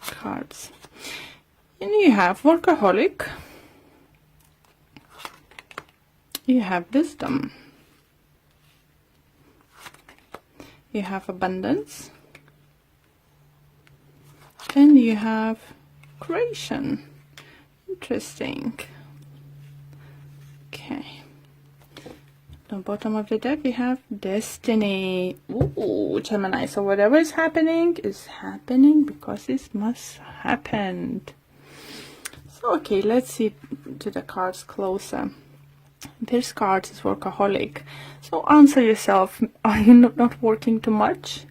cards. And you have workaholic. You have wisdom. You have abundance. And you have creation. Interesting. Okay. On the bottom of the deck we have destiny. Ooh, Gemini. So whatever is happening because it must happen. So okay, let's see to the cards closer. This card is workaholic. So answer yourself, are you not working too much?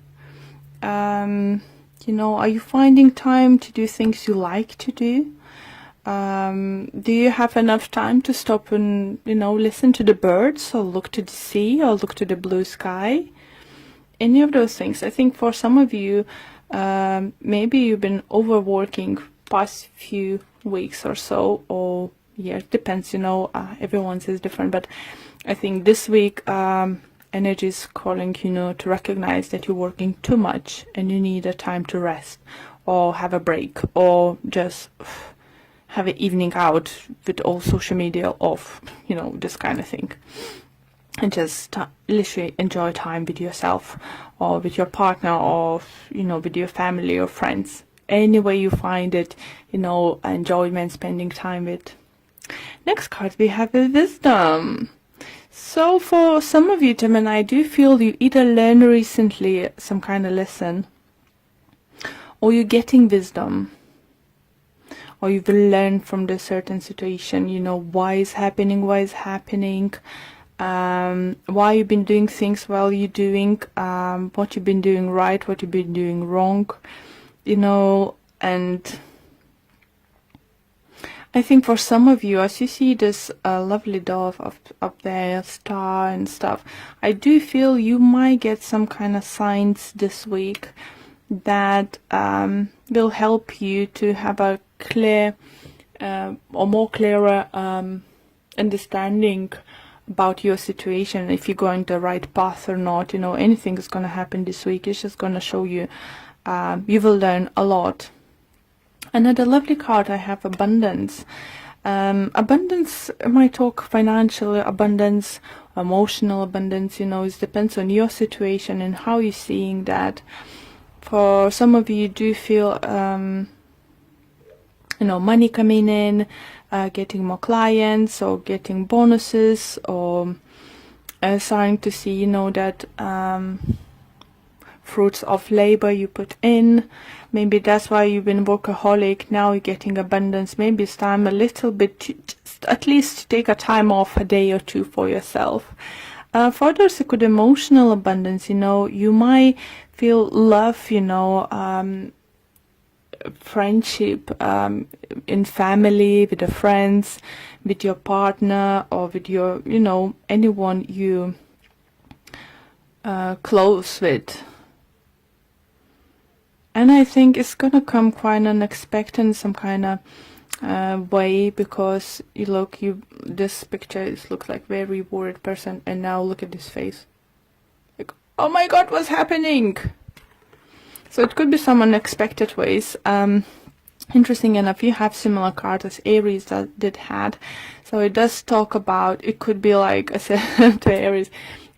You know, are you finding time to do things you like to do? Do you have enough time to stop and, you know, listen to the birds, or look to the sea, or look to the blue sky? Any of those things. I think for some of you, maybe you've been overworking past few weeks or so, or yeah, it depends, you know, everyone's is different, but I think this week energy is calling, you know, to recognize that you're working too much and you need a time to rest, or have a break, or just have an evening out with all social media off, you know, this kind of thing, and just literally enjoy time with yourself, or with your partner, or, you know, with your family or friends. Any way you find it, you know, enjoyment, spending time with. Next card we have is wisdom. So for some of you, Gemini, I do feel you either learned recently some kind of lesson, or you're getting wisdom, or you've learned from the certain situation, you know, why is happening, why you've been doing things while you're doing, what you've been doing right, what you've been doing wrong, you know. And I think for some of you, as you see this lovely dove up there, star and stuff, I do feel you might get some kind of signs this week that will help you to have a clear or more clearer understanding about your situation, if you're going the right path or not. You know, anything is going to happen this week. It's just going to show you, you will learn a lot. Another lovely card I have, abundance. Abundance might talk financial abundance, emotional abundance, you know, it depends on your situation and how you're seeing that. For some of you do feel, you know, money coming in, getting more clients, or getting bonuses, or starting to see, you know, that fruits of labor you put in. Maybe that's why you've been workaholic. Now you're getting abundance. Maybe it's time a little bit to just at least take a time off, a day or two for yourself. For others, it could emotional abundance. You know, you might feel love, you know, friendship, in family, with the friends, with your partner, or with your, you know, anyone you close with. And I think it's gonna come quite unexpected in some kind of way, because you look, this picture looks like very worried person, and now look at this face, like, oh my god, what's happening? So it could be some unexpected ways. Interesting enough, you have similar cards as Aries that did had, so it does talk about, it could be like I said to Aries,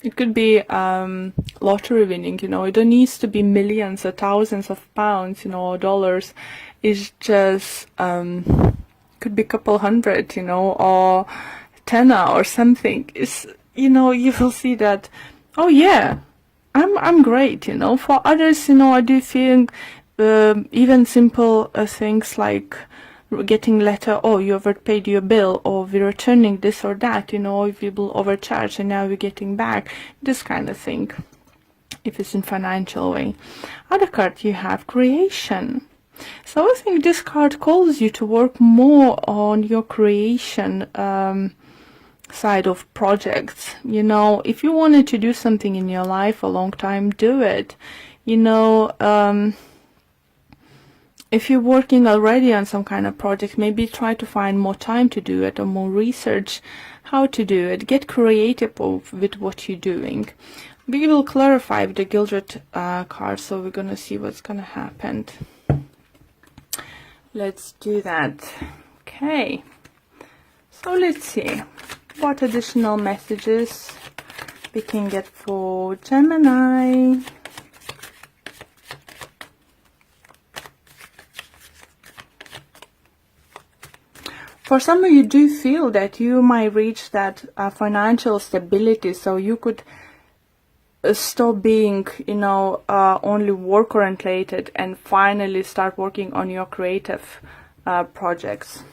it could be lottery winning, you know. It don't need to be millions or thousands of pounds, you know, or dollars. It's just could be a couple hundred, you know, or tenner or something. It's, you know, you will see that, oh yeah, I'm great, you know. For others, you know, I do feel even simple things like getting letter, oh, you overpaid your bill, or we're returning this or that, you know, if you will overcharge and now we're getting back, this kind of thing, if it's in financial way. Other card you have creation. So I think this card calls you to work more on your creation side of projects. You know, if you wanted to do something in your life a long time, do it. You know, if you're working already on some kind of project, maybe try to find more time to do it, or more research how to do it. Get creative with what you're doing. We will clarify with the Gildred card, so we're going to see what's going to happen. Let's do that. Okay, so let's see what additional messages we can get for Gemini. For some of you do feel that you might reach that financial stability, so you could stop being, only work oriented and finally start working on your creative projects.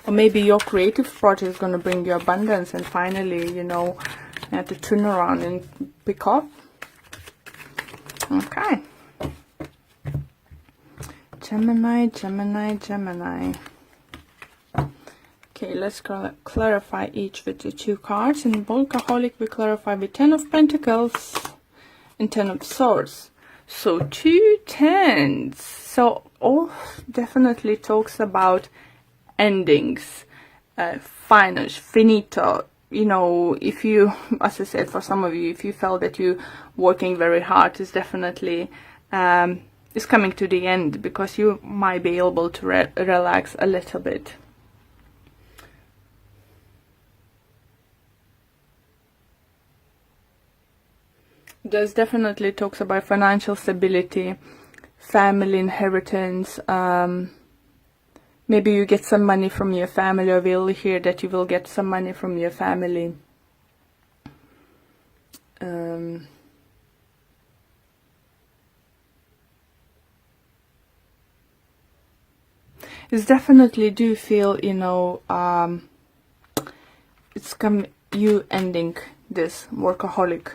Or maybe your creative project is going to bring you abundance and finally, you have to turn around and pick up. Okay. Gemini, Gemini, Gemini. Okay, let's clarify each with the 2 cards. In Workaholic, we clarify with 10 of Pentacles and 10 of Swords. So 2 tens. So all definitely talks about endings, finito. If you, as I said, for some of you, if you felt that you working very hard, is definitely is coming to the end, because you might be able to relax a little bit. There's definitely talks about financial stability, family inheritance. Maybe you get some money from your family, or we'll hear that you will get some money from your family. It's definitely do feel, it's you ending this workaholic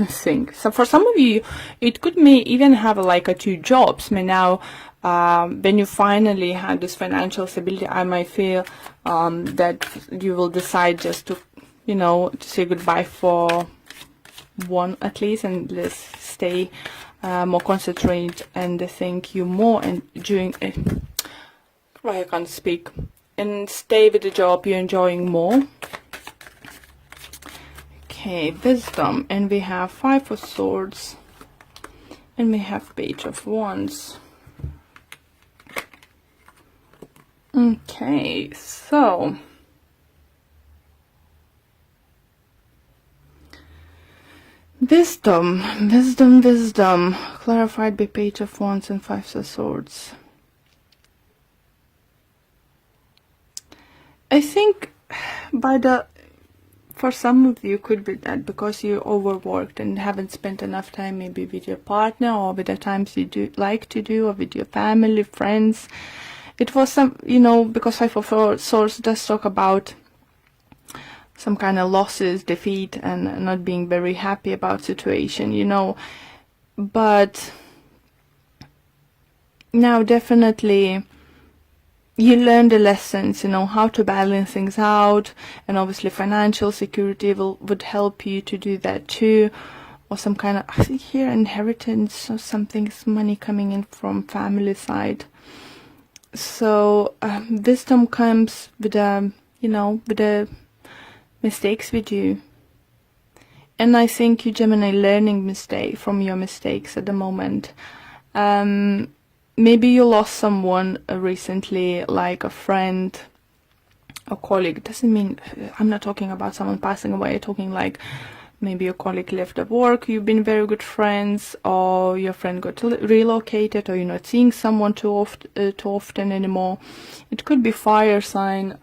thing. So for some of you, it could even have like 2 jobs. Now, when you finally have this financial stability, I might feel that you will decide just to, to say goodbye for one at least, and let's stay more concentrated and think you more and doing I can't speak, and stay with the job you're enjoying more. Okay, wisdom, and we have 5 of Swords, and we have Page of Wands. Okay, so wisdom, clarified by Page of Wands and 5 of Swords. I think for some of you could be that because you overworked and haven't spent enough time maybe with your partner, or with the times you do like to do, or with your family, friends. It was some, because 5 of Swords does talk about some kind of losses, defeat, and not being very happy about situation, but now definitely you learn the lessons, how to balance things out, and obviously financial security would help you to do that too, or some kind of, I think here, inheritance or something's money coming in from family side. So wisdom comes with with the mistakes we do, and I think you, Gemini, learning from your mistakes at the moment. Maybe you lost someone recently, like a friend, a colleague. Doesn't mean, I'm not talking about someone passing away. I'm talking like maybe a colleague left at work, you've been very good friends, or your friend got relocated, or you're not seeing someone too often anymore. It could be fire sign,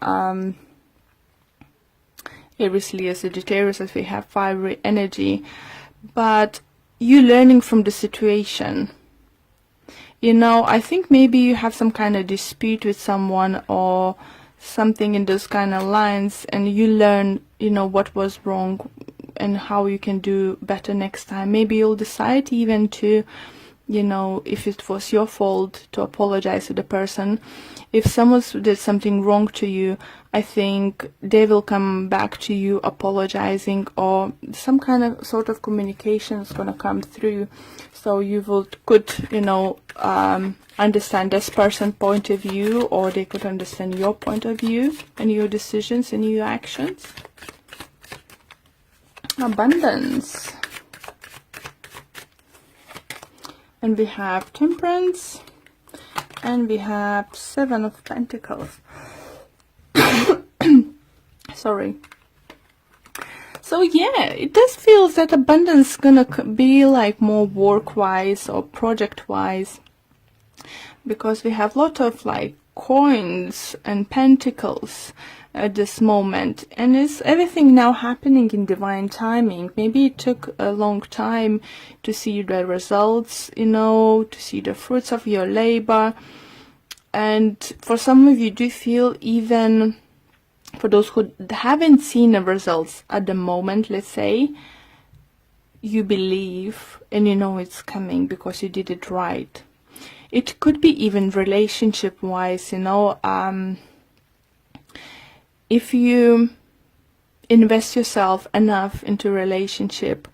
Aries, Leo, Sagittarius, as we have fiery energy. But you learning from the situation. I think maybe you have some kind of dispute with someone or something in those kind of lines, and you learn, what was wrong and how you can do better next time. Maybe you'll decide even to, if it was your fault, to apologize to the person. If someone did something wrong to you, I think they will come back to you apologizing, or some kind of sort of communication is going to come through. So you could understand this person's point of view, or they could understand your point of view and your decisions and your actions. Abundance. And we have Temperance, And we have 7 of Pentacles. Sorry. So yeah, it does feel that abundance gonna be like more work-wise or project-wise, because we have a lot of like coins and pentacles at this moment, and is everything now happening in divine timing. Maybe it took a long time to see the results, you know, to see the fruits of your labor. And for some of you do feel, even for those who haven't seen the results at the moment, let's say, you believe and you know it's coming because you did it right. It could be even relationship wise, you know, if you invest yourself enough into relationship,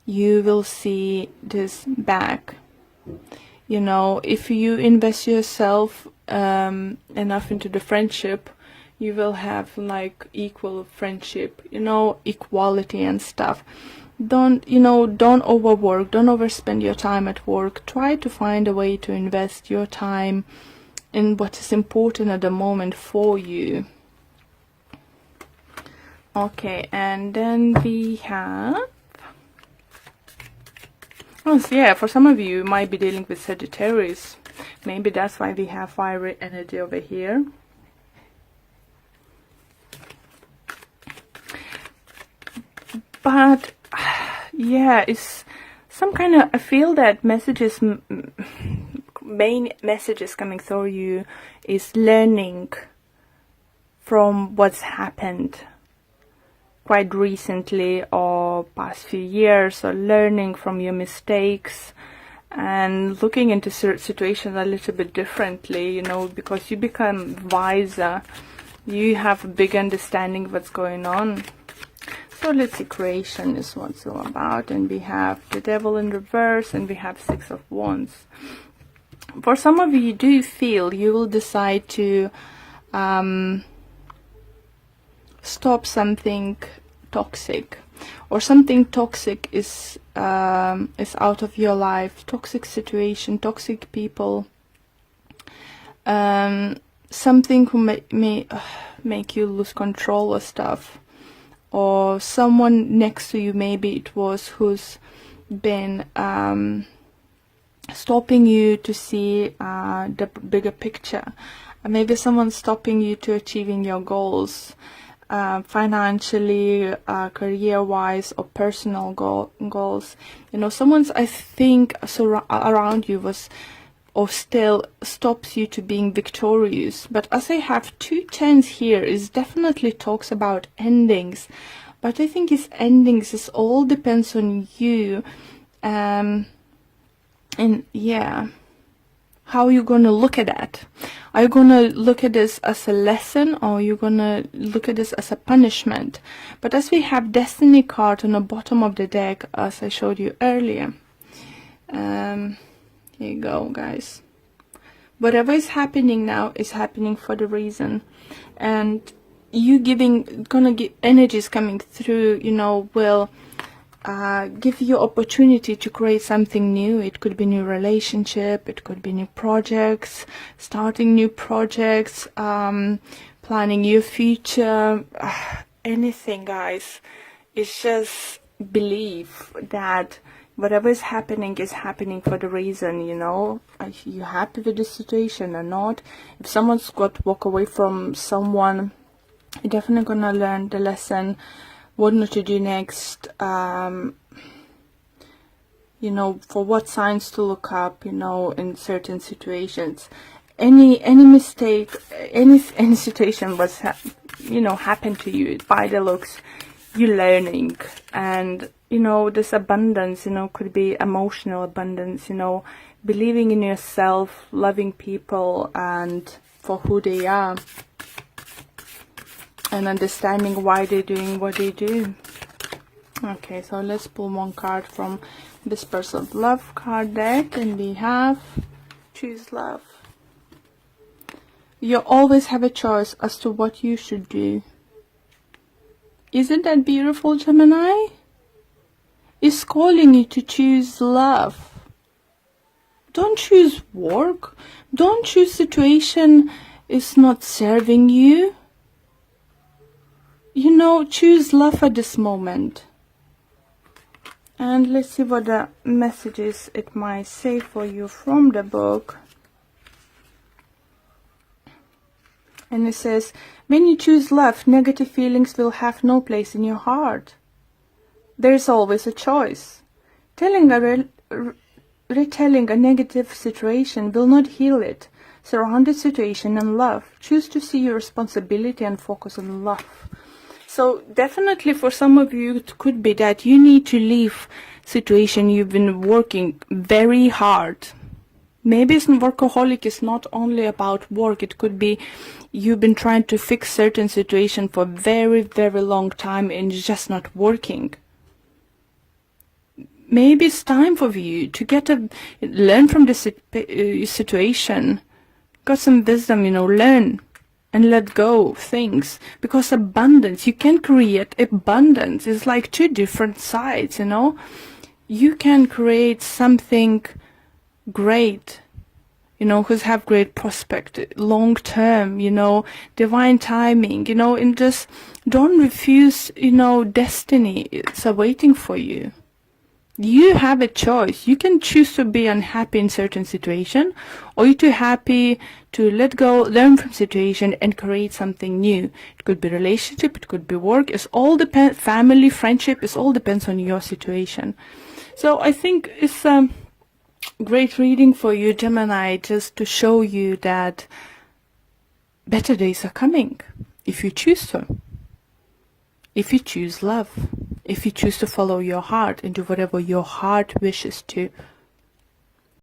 you will see this back. You know, if you invest yourself enough into the friendship, you will have like equal friendship, you know, equality and stuff. Don't overwork, don't overspend your time at work. Try to find a way to invest your time in what is important at the moment for you. Okay, and then we have, oh, so yeah, for some of you, you might be dealing with Sagittarius. Maybe that's why we have fiery energy over here. But yeah, it's some kind of, I feel that messages, main messages coming through you is learning from what's happened quite recently or past few years, or learning from your mistakes and looking into situations a little bit differently, you know, because you become wiser, you have a big understanding of what's going on. So let's see, creation is what it's all about, and we have the Devil in reverse, and we have 6 of Wands. For some of you, do feel you will decide to stop something toxic, or something toxic is out of your life. Toxic situation, toxic people, something who may make you lose control of stuff. Or someone next to you, maybe it was, who's been stopping you to see the bigger picture. Maybe someone's stopping you to achieving your goals, financially, career-wise, or personal goals. You know, someone's, I think, around you was, or still stops you to being victorious. But as I have 2 tens here, it definitely talks about endings. But I think it's endings, it all depends on you. And yeah, how are you gonna look at that? Are you gonna look at this as a lesson, or are you gonna look at this as a punishment? But as we have Destiny card on the bottom of the deck, as I showed you earlier, here you go, guys. Whatever is happening now is happening for the reason, and you energies coming through, you know, will give you opportunity to create something new. It could be new relationship, it could be new projects, starting new projects, planning your future, anything, guys. It's just believe that whatever is happening for the reason, you know. Are you happy with the situation or not? If someone's got to walk away from someone, you're definitely gonna learn the lesson, what not to do next, you know, for what signs to look up, you know, in certain situations. Any mistake, any situation was, you know, happened to you, by the looks, you're learning. And you know, this abundance, you know, could be emotional abundance, you know, believing in yourself, loving people and for who they are, and understanding why they're doing what they do. Okay, so let's pull 1 card from Whispers of Love card deck, and we have Choose Love. You always have a choice as to what you should do. Isn't that beautiful, Gemini? Is calling you to choose love. Don't choose work. Don't choose situation is not serving you. You know, choose love at this moment. And let's see what the messages it might say for you from the book. And it says, when you choose love, negative feelings will have no place in your heart. There is always a choice. Retelling a negative situation will not heal it. Surround the situation in love. Choose to see your responsibility and focus on love. So definitely for some of you, it could be that you need to leave situation you've been working very hard. Maybe workaholic is not only about work. It could be you've been trying to fix certain situation for a very, very long time and it's just not working. Maybe it's time for you to learn from this situation. Got some wisdom, you know, learn and let go of things. Because abundance, you can create abundance. It's like two different sides, you know. You can create something great, you know, who's have great prospect, long term, you know, divine timing, you know, and just don't refuse, you know, destiny. It's awaiting for you. You have a choice. You can choose to be unhappy in certain situation, or you're too happy to let go, learn from situation and create something new. It could be relationship, it could be work. It's all depends, family, friendship, it all depends on your situation. So I think it's great reading for you, Gemini, just to show you that better days are coming if you choose to. If you choose love, if you choose to follow your heart and do whatever your heart wishes to.